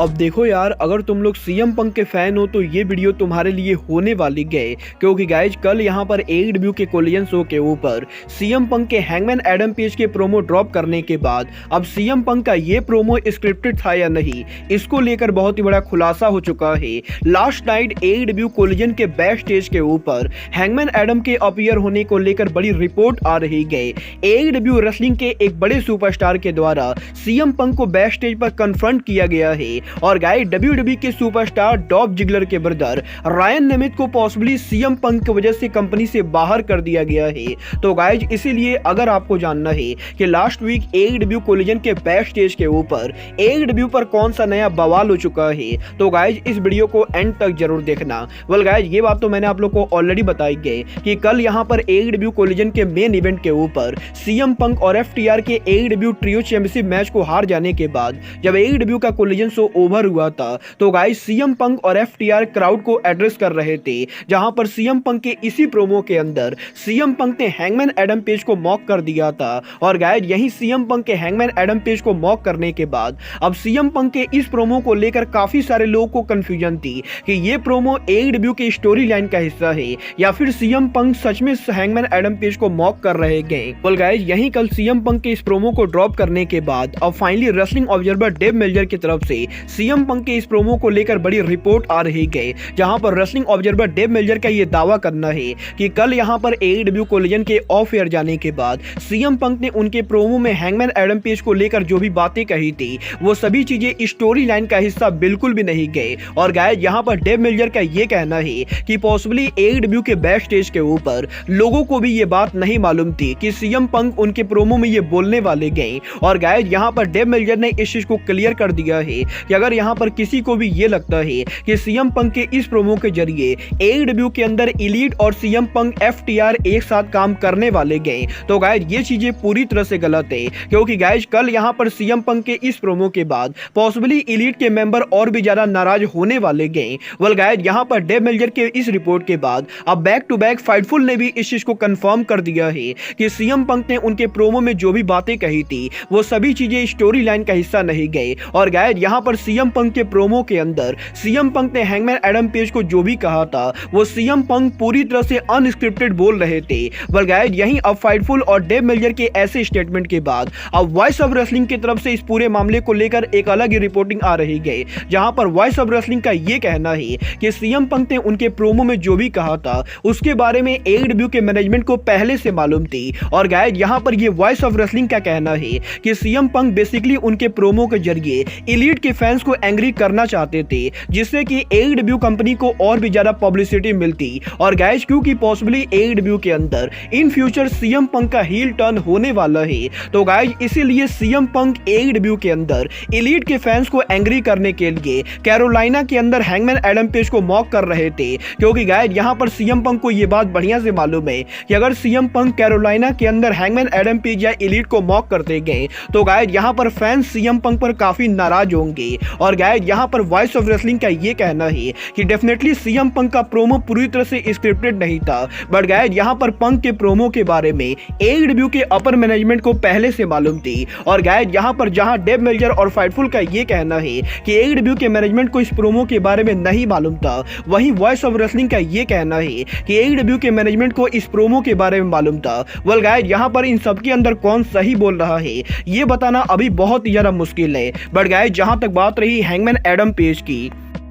अब देखो यार, अगर तुम लोग सीएम पंक के फैन हो तो ये वीडियो तुम्हारे लिए होने वाली गए, क्योंकि गाइज कल यहाँ पर AEW के कोलिजन शो के ऊपर सीएम पंक के हैंगमैन एडम पेज के प्रोमो ड्रॉप करने के बाद अब सीएम पंक का ये प्रोमो स्क्रिप्टेड था या नहीं, इसको लेकर बहुत ही बड़ा खुलासा हो चुका है। लास्ट नाइट AEW कोलिजन के बैक स्टेज के ऊपर हैंगमैन एडम के अपीयर होने को लेकर बड़ी रिपोर्ट आ रही गई। AEW रेसलिंग के एक बड़े सुपरस्टार के द्वारा सीएम पंक को बैक स्टेज पर कन्फ्रंट किया गया है और गाइस WWE के सुपरस्टार डॉल्फ जिगलर के ब्रदर रायन नेमिथ को पॉसिबली सीएम पंक की वजह से कंपनी से बाहर कर दिया गया है। तो गाइस इसीलिए अगर आपको जानना है कि लास्ट वीक AEW कोलिजन के बैक स्टेज के ऊपर AEW पर कौन सा नया बवाल हो चुका है, तो गाइस इस वीडियो को एंड तक जरूर देखना। वेल गाइस ये बात तो मैंने आप लोग को ऑलरेडी बताई गई कि कल यहाँ पर AEW कोलिजन के मेन इवेंट के ऊपर सीएम पंक और FTR के AEW ट्रियो चैंपियनशिप मैच को हार जाने के बाद जब AEW का कोलिजन शो ओवर हुआ था तो गाइस सीएम पंक और FTR क्राउड को एड्रेस कर रहे थे, जहां पर सीएम पंक के इसी प्रोमो के अंदर सीएम पंक ने हैंगमैन एडम पेज को मॉक कर दिया था। और गाइस यही सीएम पंक के हैंगमैन एडम पेज को मॉक करने के बाद अब सीएम पंक के इस प्रोमो को लेकर काफी सारे लोगों को कंफ्यूजन थी कि ये प्रोमो AEW के स्टोरी लाइन का हिस्सा है या फिर सीएम पंक सच में हैंगमैन एडम पेज को मॉक कर रहे गए। वेल गाइस यही कल सीएम पंक के इस प्रोमो को ड्रॉप करने के बाद अब finally wrestling observer Dave Meltzer की तरफ से सीएम पंक के इस प्रोमो को लेकर बड़ी रिपोर्ट आ रही गई, जहां पर रेसलिंग ऑब्जर्वर डेव मेल्जर का ये दावा करना है कि कल यहां पर AEW कोलिजन के ऑफ एयर जाने के बाद सीएम पंक ने उनके प्रोमो में हैंगमैन एडम पेज को लेकर जो भी बातें कही थी वो सभी चीजें स्टोरी लाइन का हिस्सा बिल्कुल भी नहीं गए। और गाइस यहां पर डेव मेल्जर का ये कहना है कि पॉसिबली AEW के बैक स्टेज के ऊपर लोगों को भी ये बात नहीं मालूम थी कि सीएम पंक उनके प्रोमो में ये बोलने वाले गए। और गाइस यहां पर डेव मेल्जर ने इस चीज को क्लियर कर दिया है कि अगर यहां पर किसी को भी ये लगता है कि सीएम पंक के इस प्रोमो के जरिए AEW के अंदर एलीट और सीएम पंक FTR एक साथ काम करने वाले गए, तो गाइस ये चीजें पूरी तरह से गलत है, क्योंकि गाइस कल यहां पर सीएम पंक के इस प्रोमो के बाद पॉसिबली एलीट के मेंबर और भी ज्यादा नाराज होने वाले गए। वेल गाइस यहां पर डेव मेल्जर के इस रिपोर्ट के बाद अब बैक टू बैक फाइटफुल ने भी इस चीज को कंफर्म कर दिया है कि सीएम पंक ने उनके प्रोमो में जो भी बातें कही थी वो सभी चीजें स्टोरी लाइन का हिस्सा नहीं गए। और गाइस यहां पर सीएम पंक के प्रोमो के अंदर सीएम पंक ने हैंगमैन एडम पेज को जो भी कहा था वो सीएम पंक पूरी तरह से अनस्क्रिप्टेड बोल रहे थे। वेल गाइस यहीं अब फाइटफुल और डेव मेल्जर के ऐसे स्टेटमेंट के बाद अब वॉइस ऑफ रेसलिंग की तरफ से इस पूरे मामले को लेकर एक अलग ही रिपोर्टिंग आ रही गई, जहां पर वॉइस ऑफ रेसलिंग का ये कहना है कि सीएम पंक ने उनके प्रोमो में जो भी कहा था उसके बारे में AEW के मैनेजमेंट को पहले से मालूम थी। और गाइस यहां पर ये वॉइस ऑफ रेसलिंग का कहना है कि सीएम पंक बेसिकली उनके प्रोमो के जरिए एलीट के फैंस को एंग्री करना चाहते थे, जिससे कि AEW कंपनी को और भी ज्यादा पब्लिसिटी मिलती। और गाइस क्योंकि पॉसिबली AEW के अंदर इन फ्यूचर सीएम पंक का हील टर्न होने वाला है, तो गाइस इसीलिए सीएम पंक AEW के अंदर एलीट के फैंस को एंग्री करने के लिए कैरोलिना के अंदर हैंगमैन एडम पेज को मॉक कर रहे थे। क्योंकि गाइस यहां पर सीएम पंक को यह बात बढ़िया से मालूम है कि अगर सीएम पंक कैरोलिना के अंदर हैंगमैन एडम पेज या एलीट को मॉक करते गए तो गाइस यहां पर फैंस सीएम पंक पर काफी नाराज होंगे। और गाइस यहां पर वॉइस ऑफ रेसलिंग का ये कहना है कि डेफिनेटली सीएम पंक का प्रोमो पूरी तरह से स्क्रिप्टेड नहीं था, बट गाइस यहां पर पंक के प्रोमो के बारे में AEW के अपर मैनेजमेंट को पहले से मालूम थी। और गाइस यहां पर जहां डेव मेल्जर और फाइटफुल का ये कहना है कि AEW के मैनेजमेंट को इस प्रोमो के बारे में नहीं मालूम था, वहीं वॉइस ऑफ रेसलिंग का ये कहना है कि AEW के मैनेजमेंट को इस प्रोमो के बारे में मालूम था। वेल गाइस यहां पर इन सब के अंदर कौन सही बोल रहा है ये बताना अभी बहुत ही ज्यादा मुश्किल है। बट गाइस जहां तक बात रही हैंगमैन एडम पेज की,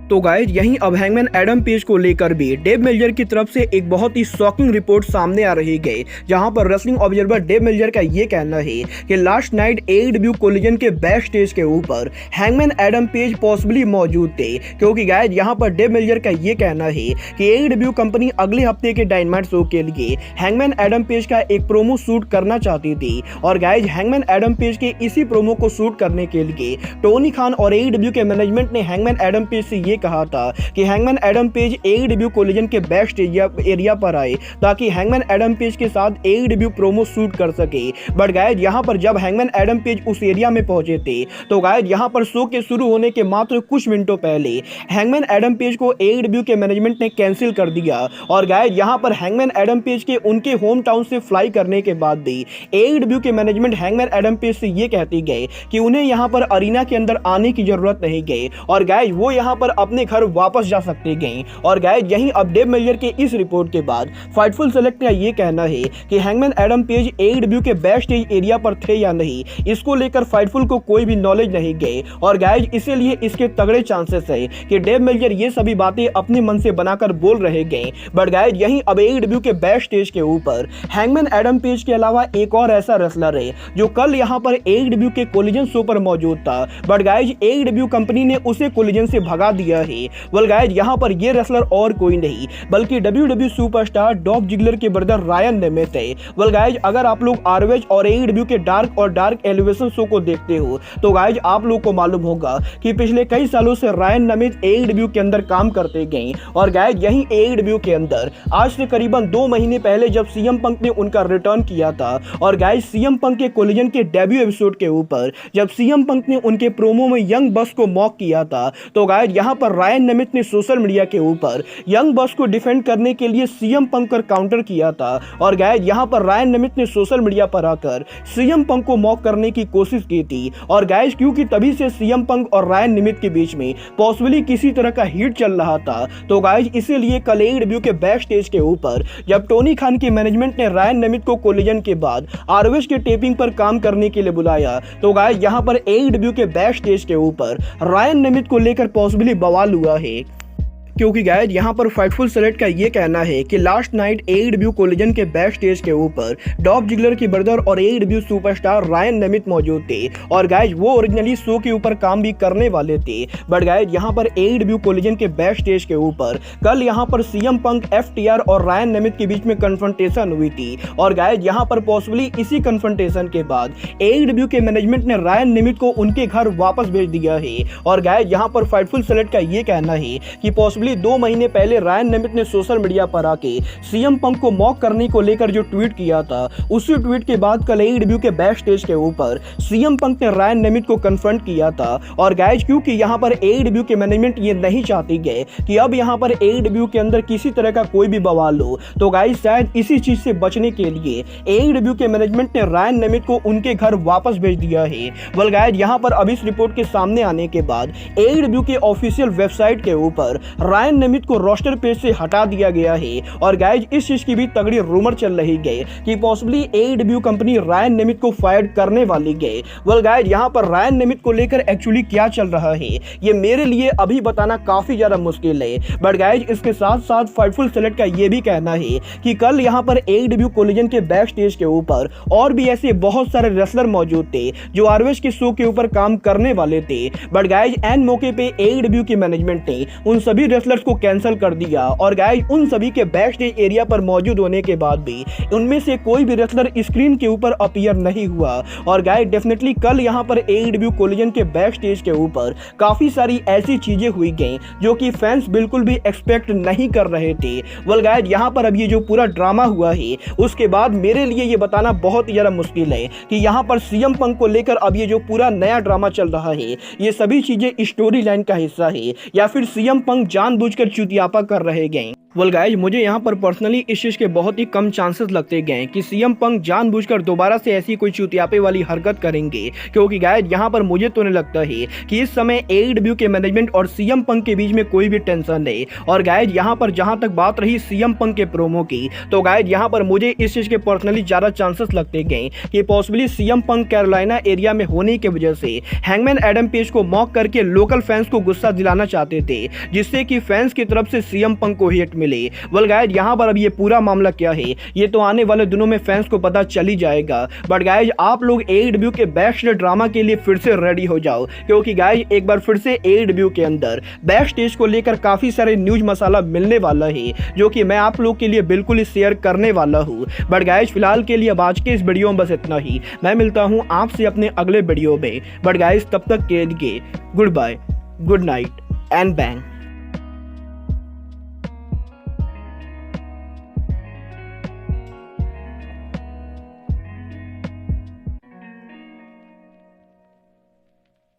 तो गाइस यहीं अब हैंगमैन एडम पेज को लेकर भी डेव मेल्जर की तरफ से एक बहुत ही शॉकिंग रिपोर्ट सामने आ रही गई, जहां पर रेसलिंग ऑब्जर्वर डेव मेल्जर का ये कहना है कि लास्ट नाइट AEW कोलिजन के बैक स्टेज के ऊपर हैंगमैन एडम पेज पॉसिबली मौजूद थे। क्योंकि गाइस यहां पर डेव मेल्जर का ये कहना है कि AEW कंपनी अगले हफ्ते के डायनामाइट शो के लिए हैंगमैन एडम पेज का एक प्रोमो शूट करना चाहती थी। और गाइस हैंगमैन एडम पेज के इसी प्रोमो को शूट करने के लिए टोनी खान और AEW के मैनेजमेंट ने हैंगमैन एडम पेज से ये कहा था कि hangman Adam page AEW collision के बेस्ट एरिया पर आए ताकि हैंगमैन एडम पेज के साथ AEW प्रोमो शूट कर सके। बट गाइज यहाँ पर जब हैंगमैन एडम पेज उस एरिया में पहुंचे थे तो गाइज यहाँ पर शो के शुरू होने के मात्र कुछ मिनटों पहले हैंगमैन एडम पेज को AEW के मैनेजमेंट ने कैंसिल कर दिया। और गाइज यहाँ पर हैंगमैन एडम पेज के उनके होम टाउन से फ्लाई करने के बाद भी AEW के मैनेजमेंट हैंगमैन एडम पेज से ये कहती गए कि उन्हें यहाँ पर अरीना के अंदर आने की जरूरत नहीं गई और गाइज वो यहाँ पर अपने घर वापस जा सकते गए। और गाइज यहीं अब डेव मेलजर के इस रिपोर्ट के बाद फाइटफुल सेलेक्ट का ये कहना है कि हैंगमैन एडम पेज AEW के बेस्ट एरिया पर थे या नहीं, इसको लेकर फाइटफुल को कोई भी नॉलेज नहीं गए। और गाइज इसीलिए इसके तगड़े चांसेस है कि डेव मेलजर ये सभी बातें अपने मन से बनाकर बोल रहे गए। बट गाइज यहीं अब AEW के बेस्ट स्टेज के ऊपर हैंगमैन एडम पेज के अलावा एक और ऐसा रेसलर है जो कल यहाँ पर AEW के कोलिजन शो पर मौजूद था। बट गाइज AEW कंपनी ने उसे कोलिजन से भगा दिया है। वेल गाइज यहाँ पर ये रेसलर और कोई नहीं बल्कि WWE सुपरस्टार डॉल्फ जिगलर के ब्रदर रायन नेमिथ है। वेल गाइज अगर आप लोग ROH और AEW के डार्क एलिवेशन शो को देखते हो तो गाइज आप लोग को मालूम होगा कि पिछले कई सालों से रायन नेमिथ AEW के अंदर काम करते गए। और गाइज यहीं AEW के अंदर आज से करीबन 2 महीने पहले जब CM पंक ने उनका रिटर्न किया था और गाइज CM पंक के कोलिजन के डेब्यू एपिसोड के ऊपर जब CM पंक ने उनके प्रोमो में यंग बस को मॉक किया था तो गाइज यहाँ पर रायन नेमिथ ने सोशल मीडिया के ऊपर यंग बस को डिफेंड करने के लिए CM पंक पर काउंटर किया था। और गाइज यहाँ पर रायन नेमिथ ने सोशल मीडिया पर आकर CM पंक को मॉक करने की कोशिश की थी। और गाइज क्योंकि तभी से CM पंक और रायन नेमिथ के बीच में पॉसिबली किसी तरह का हीट चल रहा था तो गाइज इसीलिए कल AEW के बैक स्टेज के ऊपर जब टोनी खान की मैनेजमेंट ने रायन नेमिथ को कोलिजन के बाद ROH के टेपिंग पर काम करने के लिए बुलाया तो गाइज यहाँ पर AEW के बैक स्टेज के ऊपर रायन नेमिथ को लेकर पॉसिबली बवाल हुआ है। क्योंकि गाइज यहाँ पर फाइटफुल सेलेक्ट का ये कहना है कि लास्ट नाइट AEW कोलिजन के बैक स्टेज के ऊपर डॉल्फ जिगलर के ब्रदर और AEW सुपरस्टार रायन नेमिथ मौजूद थे और गाइज वो ओरिजिनली शो के ऊपर काम भी करने वाले थे। बट गाइज यहाँ पर AEW कोलिजन के बैक स्टेज के ऊपर कल यहाँ पर CM पंक FTR और रायन नेमिथ के बीच में कन्फ्रंटेशन हुई थी। और गाइज यहाँ पर पॉसिबली इसी कन्फ्रंटेशन के बाद AEW के मैनेजमेंट ने रायन नेमिथ को उनके घर वापस भेज दिया है। और गाइज यहाँ पर फाइटफुल सेलेक्ट का ये कहना है कि पॉसिबली 2 महीने पहले रायन नेमिथ ने सोशल मीडिया पर आके CM पंक को मॉक करने को लेकर जो ट्वीट किया था उसी ट्वीट के बाद कल AEW के बैक स्टेज के ऊपर CM पंक ने रायन नेमिथ को कन्फ्रंट किया था। और गाइज क्योंकि यहाँ पर AEW के मैनेजमेंट ये नहीं चाहती गए कि अब यहाँ पर AEW के अंदर किसी तरह का कोई भी बवाल हो तो गाइज शायद इसी चीज से बचने के लिए AEW के मैनेजमेंट ने रायन नेमिथ को उनके घर वापस भेज दिया है। वेल गाइज यहाँ पर अब इस रिपोर्ट के सामने आने के बाद AEW के ऑफिशियल वेबसाइट के ऊपर रायन नेमिथ को रोस्टर पेज से हटा दिया गया है। और गाइज इस चीज की भी तगड़ी रूमर चल रही है कि पॉसिबली AEW कंपनी रायन नेमिथ को फायर करने वाली है। वेल गाइज यहाँ पर रायन नेमिथ को लेकर एक्चुअली क्या चल रहा है ये मेरे लिए अभी बताना काफी ज्यादा मुश्किल है। बट गाइज इसके साथ साथ फाइटफुल सेलेक्ट का ये भी कहना है कि कल यहाँ पर AEW कोलिजन के बैक स्टेज के ऊपर और भी ऐसे बहुत सारे रेसलर मौजूद थे जो ROH के शो के ऊपर काम करने वाले थे। बट गाइज एंड मौके पे AEW की मैनेजमेंट ने उन सभी रेसलर्स को कैंसिल कर दिया। और गाइज उन सभी के बैक स्टेज एरिया पर मौजूद होने के बाद भी उनमें से कोई भी रेसलर स्क्रीन के ऊपर अपीयर नहीं हुआ। और गाइज डेफिनेटली कल यहाँ पर AEW कोलिजन के बैक स्टेज के ऊपर काफी सारी ऐसी चीजें हुई गई जो कि फैंस बिल्कुल भी एक्सपेक्ट नहीं कर रहे थे। वेल गाइज यहाँ पर अब ये जो पूरा ड्रामा हुआ है उसके बाद मेरे लिए ये बताना बहुत ही ज्यादा मुश्किल है कि यहाँ पर CM पंक को लेकर अब ये जो पूरा नया ड्रामा चल रहा है ये सभी चीजें स्टोरी लाइन का हिस्सा है या फिर CM पंक जानबूझकर चुतियापा कर रहे गए। वेल गाइज मुझे यहाँ पर पर्सनली इस चीज के बहुत ही कम चांसेस लगते गए कि CM पंक जानबूझकर दोबारा से ऐसी कोई चुतियापे वाली हरकत करेंगे। क्योंकि गाइज यहाँ पर मुझे तो नहीं लगता है कि इस समय AEW के मैनेजमेंट और CM पंक के बीच में कोई भी टेंशन नहीं। और गाइज यहाँ पर जहाँ तक बात रही CM पंक के प्रोमो की तो गाइज यहाँ पर मुझे इस चीज के पर्सनली ज्यादा चांसेस लगते गए कि पॉसिबली CM पंक कैरोलिना एरिया में होने की वजह से हैंगमैन एडम पेज को मॉक करके लोकल फैंस को गुस्सा दिलाना चाहते थे जिससे कि फैंस की तरफ से CM पंक को हिट मिले। वेल गाइज यहाँ पर अब ये पूरा मामला क्या है ये तो आने वाले दिनों में फैंस को पता चल ही जाएगा। बट गाइज आप लोग AEW के बैक स्टेज ड्रामा के लिए फिर से रेडी हो जाओ क्योंकि गाइज एक बार फिर से AEW के अंदर बैक स्टेज को लेकर काफी सारे न्यूज मसाला मिलने वाला है जो कि मैं आप लोग के लिए बिल्कुल ही शेयर करने वाला हूँ। बट गाइज फिलहाल के लिए अब आज के इस वीडियो में बस इतना ही। मैं मिलता हूँ आपसे अपने अगले वीडियो में। बट गाइज तब तक के लिए goodbye, good night and bang.